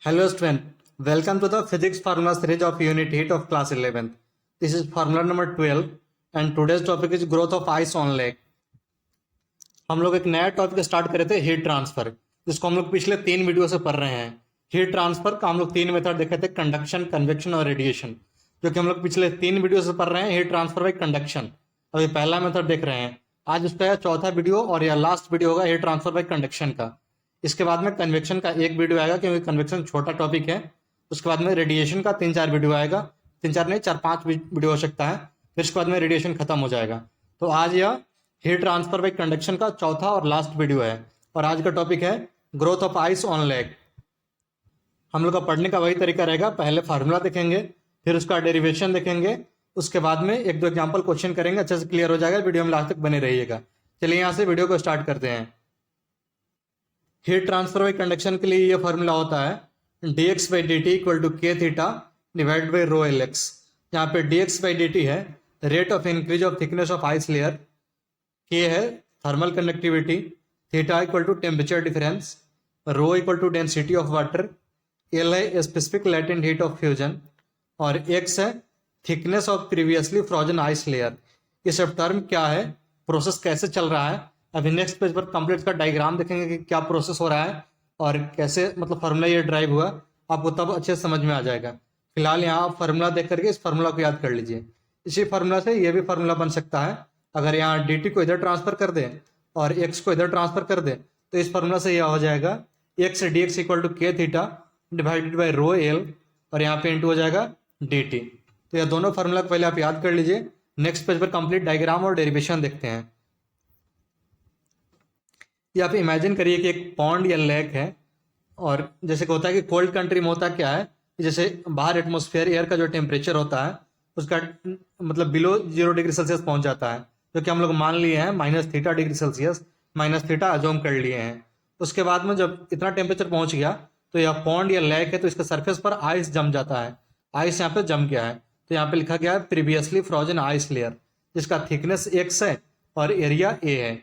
Hello student, welcome to the physics formula series of unit 8 of class 11th. This is formula number 12 and today's topic is growth of ice on lake. हम लोग एक नया topic start करे थे heat transfer, जिसको हम लोग पिछले 3 वीडियो से पढ़ रहे हैं। हीट ट्रांसफर का हम लोग 3 मेथड देखे थे, कंडक्शन, कन्वेक्शन और रेडिएशन, जो कि हम लोग पिछले 3 वीडियो से पढ़ रहे हैं हीट ट्रांसफर बाई कंडक्शन। अभी पहला मेथड देख रहे हैं, आज उसका चौथा वीडियो और या लास्ट वीडियो होगा हीट ट्रांसफर बाई कंडक्शन का। इसके बाद में कन्वेक्शन का एक वीडियो आएगा क्योंकि कन्वेक्शन छोटा टॉपिक है। उसके बाद में रेडिएशन का 3-4 वीडियो आएगा, 3-4 नहीं 4-5 वीडियो हो सकता है। फिर उसके बाद में रेडिएशन खत्म हो जाएगा। तो आज यह हीट ट्रांसफर बाई कंडक्शन का चौथा और लास्ट वीडियो है और आज का टॉपिक है growth of ice on lake. हम लोग का पढ़ने का वही तरीका रहेगा, पहले फार्मूला देखेंगे, फिर उसका डेरिवेशन देखेंगे, उसके बाद में 1-2 एग्जाम्पल क्वेश्चन करेंगे, अच्छे से क्लियर हो जाएगा। वीडियो में लास्ट तक बने रहिएगा। चलिए यहाँ से वीडियो को स्टार्ट करते हैं। हीट ट्रांसफर बाई कंडक्शन के लिए ये फॉर्मूला होता है dx by D T equal to K theta divide by rho L X. यहाँ पे dx बाई डी टी है rate of increase of thickness of ice layer, K है thermal conductivity, theta equal to temperature difference, rho equal to density of water, L है specific latent heat of fusion और X है thickness of previously frozen ice layer. ये सब term क्या है, process कैसे चल रहा है, अभी नेक्स्ट पेज पर कंप्लीट का डायग्राम देखेंगे कि क्या प्रोसेस हो रहा है और कैसे मतलब फार्मूला ये ड्राइव हुआ, आपको तब अच्छे से समझ में आ जाएगा। फिलहाल यहाँ आप फार्मूला देख करके इस फार्मूला को याद कर लीजिए। इसी फार्मूला से ये भी फार्मूला बन सकता है। अगर यहाँ डी टी को इधर ट्रांसफर कर दें और एक्स को इधर ट्रांसफर कर दें तो इस फार्मूला से यह हो जाएगा X D X equal to K theta divided by rho L और यहाँ पे इंटू हो जाएगा डी टी। तो यह दोनों फार्मूला को पहले आप याद कर लीजिए। नेक्स्ट पेज पर कंप्लीट डायग्राम और डेरिवेशन देखते हैं। ये आप इमेजिन करिए कि एक पॉन्ड या लेक है और जैसे कि होता है कि कोल्ड कंट्री में होता क्या है, जैसे बाहर एटमॉस्फेयर एयर का जो टेम्परेचर होता है उसका मतलब बिलो 0 डिग्री सेल्सियस पहुंच जाता है, जो कि हम लोग मान लिए हैं -θ डिग्री सेल्सियस, -θ अजूम कर लिए हैं। उसके बाद में जब इतना टेम्परेचर पहुंच गया तो यह पॉन्ड या लेक है तो इसके सरफेस पर आइस जम जाता है। आइस यहाँ पे जम गया है तो यहाँ पे लिखा गया है प्रीवियसली फ्रोजन आइस लेयर, जिसका थिकनेस x है और एरिया a है।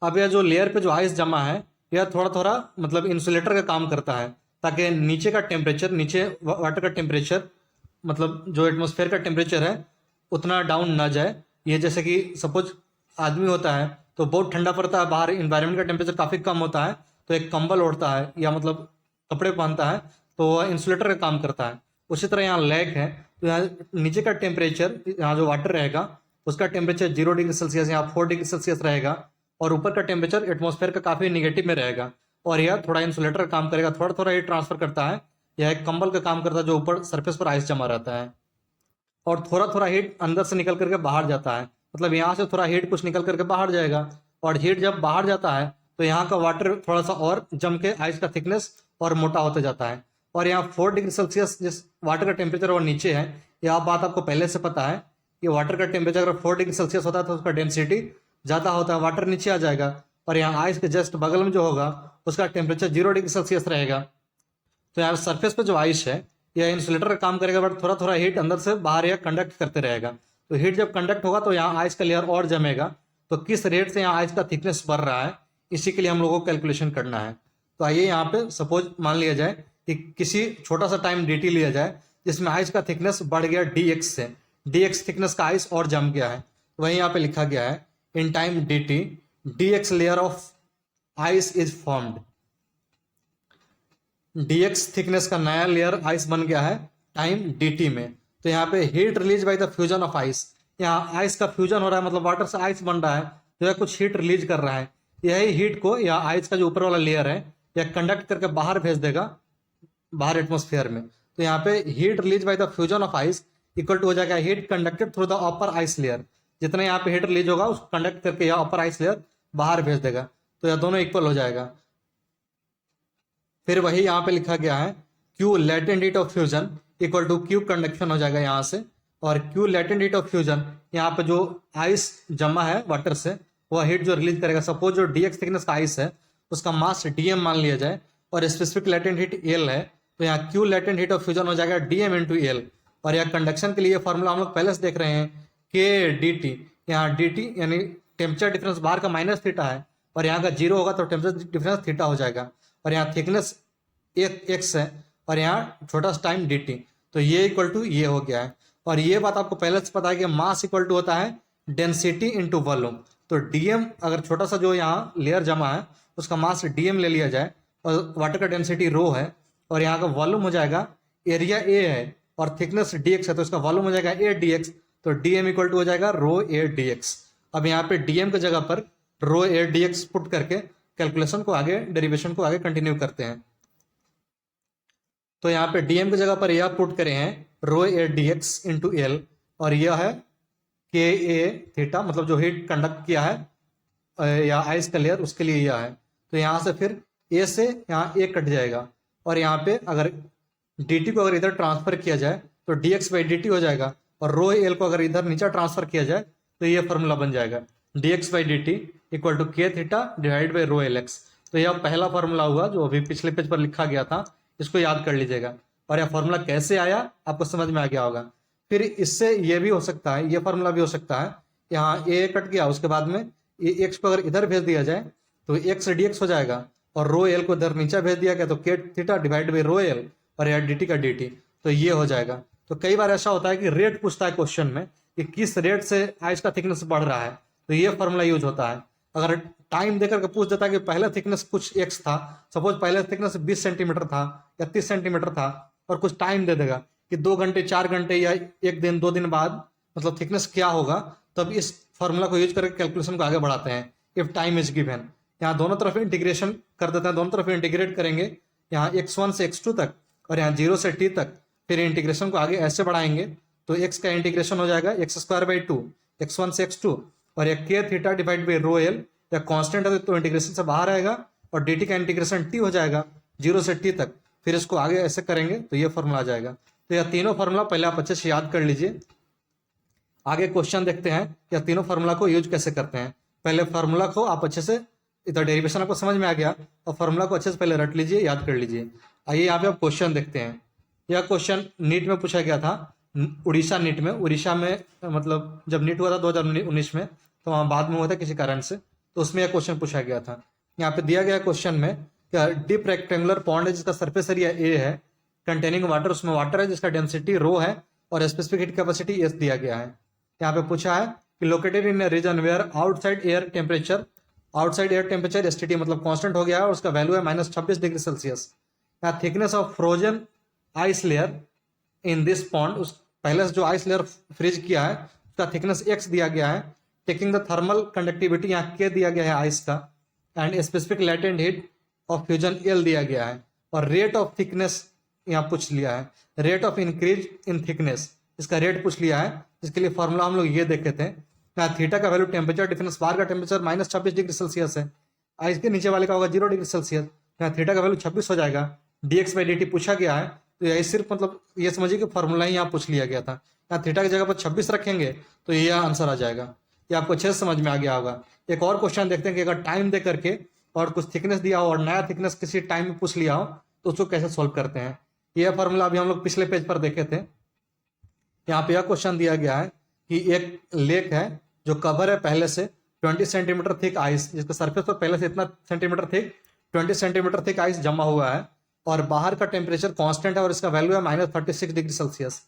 अब यह जो लेयर पे जो आइस जमा है यह थोड़ा थोड़ा मतलब इंसुलेटर का काम करता है, ताकि नीचे का टेम्परेचर, नीचे वाटर का टेम्परेचर मतलब जो एटमॉस्फेयर का टेम्परेचर है उतना डाउन ना जाए। ये जैसे कि सपोज आदमी होता है तो बहुत ठंडा पड़ता है, बाहर इन्वायरमेंट का टेम्परेचर काफ़ी कम होता है तो एक कंबल ओढ़ता है या मतलब कपड़े पहनता है तो वह इंसुलेटर का काम करता है। उसी तरह यहाँ लेक है तो यहाँ नीचे का टेम्परेचर, यहाँ जो वाटर रहेगा उसका टेम्परेचर 0 डिग्री सेल्सियस, यहाँ 4 डिग्री सेल्सियस रहेगा और ऊपर का टेम्परेचर एटमॉस्फेयर का काफ़ी निगेटिव में रहेगा और यह थोड़ा इंसुलेटर का काम करेगा, थोड़ा थोड़ा हीट ट्रांसफर करता है। यह एक कंबल का काम करता है जो ऊपर सरफेस पर आइस जमा रहता है और थोड़ा थोड़ा हीट अंदर से निकल करके बाहर जाता है। मतलब यहाँ से थोड़ा हीट कुछ निकल करके बाहर जाएगा और हीट जब बाहर जाता है तो यहाँ का वाटर थोड़ा सा और जम के आइस का थिकनेस और मोटा होता जाता है। और यहाँ 4 डिग्री सेल्सियस जिस वाटर का टेम्परेचर और नीचे है, यह बात आपको पहले से पता है कि वाटर का टेम्परेचर अगर 4 डिग्री सेल्सियस होता है तो उसका डेंसिटी ज़्यादा होता है, वाटर नीचे आ जाएगा और यहाँ आइस के जस्ट बगल में जो होगा उसका टेम्परेचर 0 डिग्री सेल्सियस रहेगा। तो यहाँ सरफेस पे जो आइस है यह इंसुलेटर का काम करेगा, बट थोड़ा थोड़ा हीट अंदर से बाहर यह कंडक्ट करते रहेगा। तो हीट जब कंडक्ट होगा तो यहाँ आइस का लेयर और जमेगा। तो किस रेट से यहाँ आइस का थिकनेस बढ़ रहा है, इसी के लिए हम लोगों को कैलकुलेशन करना है। तो आइए यहाँ पे सपोज मान लिया जाए कि किसी छोटा सा टाइम dt लिया जाए जिसमें आइस का थिकनेस बढ़ गया dx से, dx थिकनेस का आइस और जम गया है। वही यहाँ पे लिखा गया है in time dt dx layer of ice is formed. dx thickness का नया लेयर आइस बन गया है टाइम dt में। तो यहाँ पे heat release by the fusion of ice, यहाँ आइस का फ्यूजन हो रहा है, मतलब वाटर से आइस बन रहा है जो है कुछ हीट रिलीज कर रहा है। यही हीट को या आइस का जो ऊपर वाला लेयर है यह कंडक्ट करके बाहर भेज देगा, बाहर एटमॉस्फेयर में। तो यहाँ पे heat release by the fusion of ice equal to हो जाएगा heat conducted through the upper ice layer. जितना यहाँ पे हीट रिलीज होगा उसको कंडक्ट करके यह अपर आइस लेयर बाहर भेज देगा, तो यह दोनों इक्वल हो जाएगा। फिर वही यहाँ पे लिखा गया है Q latent heat of fusion equal to Q conduction हो जाएगा यहाँ से, और Q latent heat of fusion यहाँ पे जो आइस जमा है वाटर से वह हीट जो रिलीज करेगा। सपोज जो dx थिकनेस का आइस है उसका मास dm मान लिया जाए और स्पेसिफिक लेटेंट हीट l है, तो यहाँ Q latent heat of fusion हो जाएगा dm इंटू एल। और यहाँ कंडक्शन के लिए फॉर्मूला हम लोग पहले से देख रहे हैं के डी टी, यहाँ डी टी यानी टेम्परेचर डिफरेंस बाहर का -θ है और यहाँ का 0 होगा तो टेम्परेचर डिफरेंस थीटा हो जाएगा। और यहाँ थिकनेस एक एक्स है और यहाँ छोटा सा टाइम डी टी, तो ये इक्वल टू ये हो गया है। और ये बात आपको पहले से पता है कि मास इक्वल टू होता है डेंसिटी इंटू वॉल्यूम। तो डीएम अगर छोटा सा जो यहाँ लेयर जमा है उसका मास डीएम ले लिया जाए और वाटर का डेंसिटी रो है और यहाँ का वॉल्यूम हो जाएगा, एरिया ए है और थिकनेस डी एक्स है तो इसका वॉल्यूम हो जाएगा ए डी एक्स, तो डीएम इक्वल टू हो जाएगा रो ए डी एक्स। अब यहाँ पे डीएम की जगह पर रो ए डी एक्स पुट करके कैलकुलेशन को आगे, डेरिवेशन को आगे कंटिन्यू करते हैं। तो यहाँ पे डीएम की जगह पर यह पुट करे हैं rho A D X into L और यह है के ए थीटा, मतलब जो हीट कंडक्ट किया है या आइस का लेयर उसके लिए यह है। तो यहाँ से फिर ए से यहाँ ए कट जाएगा और यहाँ पे अगर dt को अगर इधर ट्रांसफर किया जाए तो dx बाई dt हो जाएगा और रो एल को अगर इधर नीचे ट्रांसफर किया जाए तो ये फॉर्मूला बन जाएगा dx by dt equal to K theta divide by rho L X. तो यह पहला फॉर्मूला हुआ जो अभी पिछले पेज पर लिखा गया था, इसको याद कर लीजिएगा। और यह फॉर्मूला कैसे आया आपको समझ में आ गया होगा। फिर इससे ये भी हो सकता है, ये फॉर्मूला भी हो सकता है, यहाँ ए कट गया उसके बाद में एक्स को अगर इधर भेज दिया जाए तो एक्स डी एक्स हो जाएगा और रो एल को इधर नीचे भेज दिया गया तो के theta divide by rho L और यार डी टी का डी टी, तो ये हो जाएगा। तो कई बार ऐसा होता है कि रेट पूछता है क्वेश्चन में कि किस रेट से आइस का थिकनेस बढ़ रहा है, तो ये फॉर्मूला यूज होता है। अगर टाइम देकर के पूछ देता है कि पहला थिकनेस कुछ एक्स था, सपोज पहले थिकनेस 20 सेंटीमीटर था या 30 सेंटीमीटर था और कुछ टाइम दे देगा कि 2 घंटे 4 घंटे या 1 दिन 2 दिन बाद मतलब थिकनेस क्या होगा, तब इस फॉर्मूला को यूज करके कैलकुलेशन को आगे बढ़ाते हैं। इफ टाइम इज गिवन, यहाँ दोनों तरफ इंटीग्रेशन कर देते हैं, दोनों तरफ इंटीग्रेट करेंगे, यहाँ x1 से x2 तक और यहाँ 0 से t तक, फिर इंटीग्रेशन को आगे ऐसे बढ़ाएंगे तो x का इंटीग्रेशन हो जाएगा एक्स स्क्वायर बाई 2 x1 से x2 और यह के theta divide by rho L, या कॉन्स्टेंट है तो इंटीग्रेशन से बाहर आएगा और dt का इंटीग्रेशन t हो जाएगा 0 से t तक, फिर इसको आगे ऐसे करेंगे तो ये फॉर्मूला आ जाएगा। तो यह तीनों फॉर्मूला पहले आप अच्छे से याद कर लीजिए। आगे क्वेश्चन देखते हैं यह तीनों फार्मूला को यूज कैसे करते हैं। पहले फार्मूला को आप अच्छे से, इधर डेरिवेशन आपको समझ में आ गया और फार्मूला को अच्छे से पहले रट लीजिए, याद कर लीजिए। आइए यहाँ पे आप क्वेश्चन देखते हैं। यह क्वेश्चन नीट में पूछा गया था, उड़ीसा नीट में। उड़ीसा में मतलब जब नीट हुआ था 2019 में, तो वहाँ बाद में हुआ था किसी कारण से, तो उसमें यह क्वेश्चन पूछा गया था। यहाँ पे दिया गया क्वेश्चन में डीप रेक्टेंगुलर पॉन्ड है जिसका सरफेस एरिया ए है, कंटेनिंग वाटर, उसमें वाटर है जिसका डेंसिटी रो है और स्पेसिफिक हीट कैपेसिटी एस दिया गया है। यहाँ पे पूछा है कि located in region where outside air temperature STT मतलब कांस्टेंट हो गया है और उसका वैल्यू है -26 डिग्री सेल्सियस। यहाँ thickness of frozen ice layer in this pond, उस पहले से जो आइस लेयर फ्रीज किया है उसका थिकनेस एक्स दिया गया है, टेकिंग द थर्मल कंडक्टिविटी यहाँ के दिया गया है आइस का, and specific latent heat of fusion L दिया गया है और रेट ऑफ थिकनेस यहाँ पूछ लिया है, rate of increase in thickness इसका रेट पूछ लिया है। इसके लिए फॉर्मूला हम लोग ये देखे थे, यहाँ थीटा का वैल्यू टेम्परेचर डिफरेंस, बाहर का टेम्परेचर -26 डिग्री सेल्सियस है, आइस के नीचे वाले का होगा 0 डिग्री सेल्सियस, यहाँ थीटा का वैल्यू 26 हो जाएगा। dx बाई dt पूछा गया है तो यही सिर्फ मतलब ये समझिए कि फॉर्मूला ही यहाँ पूछ लिया गया था। यहाँ थीटा की जगह पर 26 रखेंगे तो ये आंसर आ जाएगा। ये आपको अच्छे से समझ में आ गया होगा। एक और क्वेश्चन देखते हैं कि अगर टाइम दे करके और कुछ थिकनेस दिया हो और नया थिकनेस किसी टाइम में पूछ लिया हो तो उसको कैसे सोल्व करते हैं। यह फॉर्मूला अभी हम लोग पिछले पेज पर देखे थे। यहाँ पे यह क्वेश्चन दिया गया है कि एक लेक है जो कवर है पहले से 20 सेंटीमीटर थिक आइस, जिसका सरफेस पर पहले से इतना centimetre thick 20 centimetre thick ice जमा हुआ है और बाहर का टेम्परेचर कांस्टेंट है और इसका वैल्यू है -36 degree Celsius.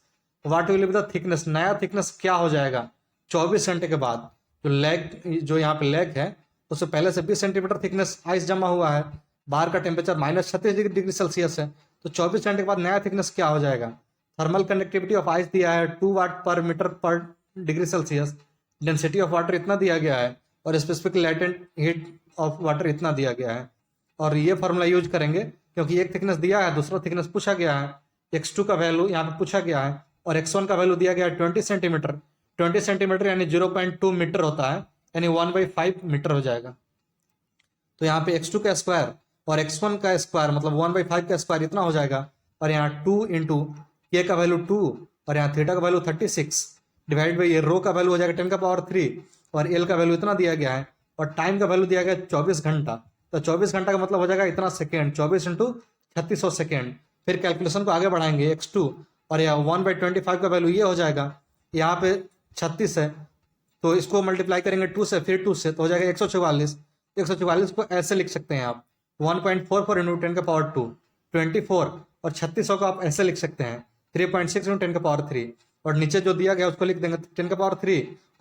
What will be the thickness, नया थिकनेस क्या हो जाएगा 24 घंटे के बाद। जो लेक, जो यहाँ पे लेक है उससे पहले से 20 सेंटीमीटर थिकनेस आइस जमा हुआ है, बाहर का टेम्परेचर -36 डिग्री सेल्सियस है, तो 24 घंटे के बाद नया थिकनेस क्या हो जाएगा। थर्मल कंडक्टिविटी ऑफ आइस दिया है 2 वाट पर मीटर पर degree Celsius, density of water इतना दिया गया है और specific latent heat of water इतना दिया गया है। और ये फॉर्मूला यूज करेंगे क्योंकि एक थिकनेस दिया है, दूसरा थिकनेस पूछा गया है, x2 का वैल्यू यहाँ पे पूछा गया है और x1 का वैल्यू दिया गया है 20 सेंटीमीटर। 20 सेंटीमीटर यानी 0.2 मीटर होता है, यानी 1/5 मीटर हो जाएगा। तो यहाँ पे x2 का स्क्वायर और x1 का स्क्वायर मतलब 1/5 का स्क्वायर इतना हो जाएगा और यहाँ 2 इंटू के का वैल्यू 2 और यहाँ थीटा का वैल्यू 36 डिवाइड बाई ये रो का वैल्यू हो जाएगा 10⁻³ और एल का वैल्यू इतना दिया गया है और टाइम का वैल्यू दिया गया 24 घंटा। तो 24 घंटा का मतलब हो जाएगा इतना सेकेंड, 24 इंटू 3600 सेकेंड। फिर कैलकुलेशन को आगे बढ़ाएंगे x2 और यहाँ 1/25 का वैल्यू ये हो जाएगा, यहाँ पे 36 है तो इसको मल्टीप्लाई करेंगे 2 से, फिर 2 से तो हो जाएगा 144। 144 को ऐसे लिख सकते हैं आप 1.44 इंटू 10⁻², 24 और 3600 को आप ऐसे लिख सकते हैं 3.6 × 10⁻³ और नीचे जो दिया गया उसको लिख देंगे 10⁻³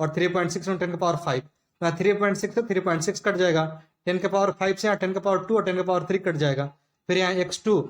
और 3.6 × 10⁻5। यहाँ 3.6 से 3.6 कट जाएगा, 10⁻5 से यहाँ 10⁻2 और 10⁻3 कट जाएगा, फिर यहाँ x2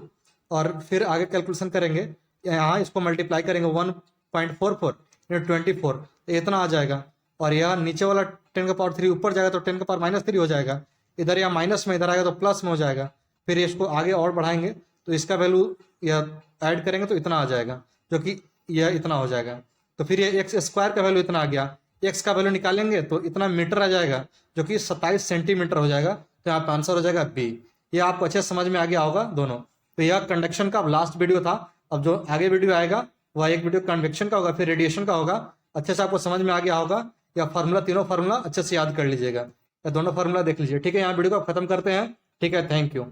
और फिर आगे कैलकुलेशन करेंगे, यहाँ इसको मल्टीप्लाई करेंगे 1.44 × 24 इतना आ जाएगा। और यह नीचे वाला 10⁻³ ऊपर जाएगा तो 10⁻³ हो जाएगा, इधर यहाँ माइनस में इधर आएगा तो प्लस में हो जाएगा। फिर इसको आगे और बढ़ाएंगे तो इसका वैल्यू यह ऐड करेंगे तो इतना आ जाएगा, जो कि यह इतना हो जाएगा। तो फिर ये x² का वैल्यू इतना आ गया, x का वैल्यू निकालेंगे तो इतना मीटर आ जाएगा, जो कि 27 सेंटीमीटर हो जाएगा। तो यहाँ पे आंसर हो जाएगा बी। ये आपको अच्छे समझ में आ गया होगा दोनों। तो यह कंडक्शन का लास्ट वीडियो था। अब जो आगे वीडियो आएगा वह एक वीडियो कन्वेक्शन का होगा, फिर रेडिएशन का होगा। अच्छे से आपको समझ में आ गया होगा। या फार्मूला, तीनों फार्मूला अच्छे से याद कर लीजिएगा, या दोनों फार्मूला देख लीजिए। ठीक है, यहाँ वीडियो को खत्म करते हैं। ठीक है, थैंक यू।